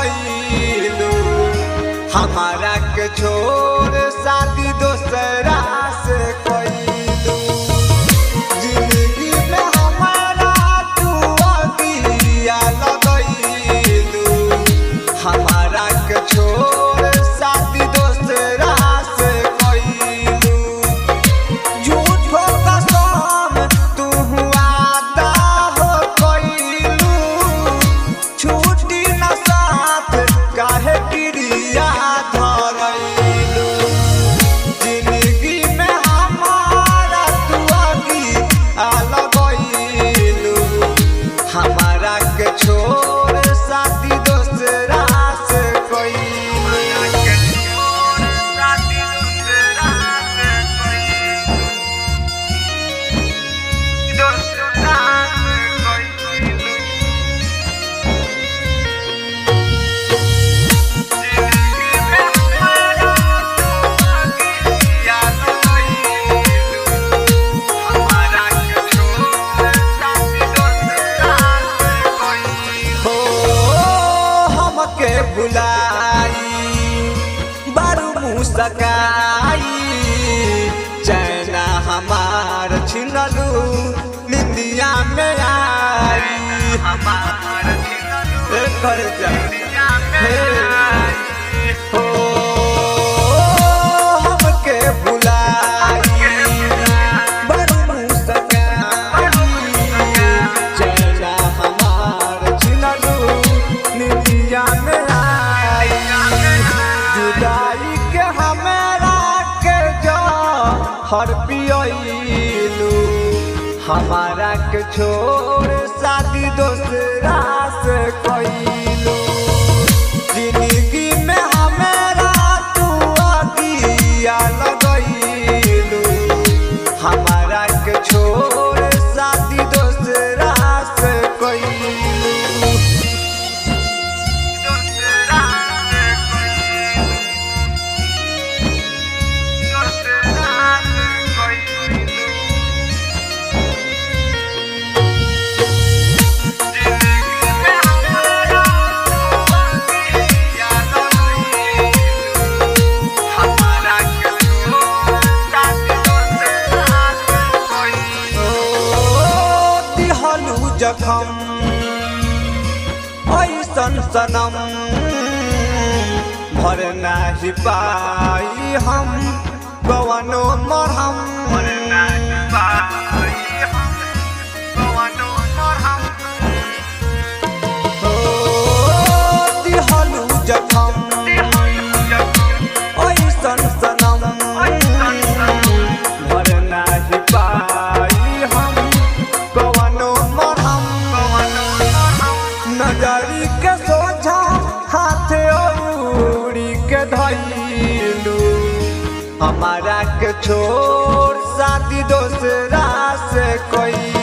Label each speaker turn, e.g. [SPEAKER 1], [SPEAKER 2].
[SPEAKER 1] लगैलू हमारा के छोड़ शादी दोसरा से कैलू। जिंदगी में हमारा तू अगिया लगैलू हमारा के छोड़ शादी दोसरा से कैलू। झूठो कसम तू वादा हो कैलू छूटी न साथ काहे क्रिया धरैलू। जिंदगी में हमारा तू अगिया लगैलू हमारा के छोड़ शादी दोसरा से कैलू। के भुलाई बारू मुस्काई चैना हमार छिनलू निंदिया में आई कर जा हो हमके भुलाई बारू मुस्काई चैना हमार छिनलू निंदिया में जुदाई के हमारा के जो हर पियलू हमारा के छोड़ शादी दोसरा से कैलू। जिंदगी में हमारा तू अगिया लगैलू हमारा के छोड़ शादी दोसरा से कैलू। जखम ऐसन सनम भर नाही पाई हम कवनो मरहम। दिहलू जखम ऐसन सनम भर नाही पाई हम कवनो नजरी के सोझा हाथ औरी के धैलू हमारा के छोड़ शादी दोसरा से कोई।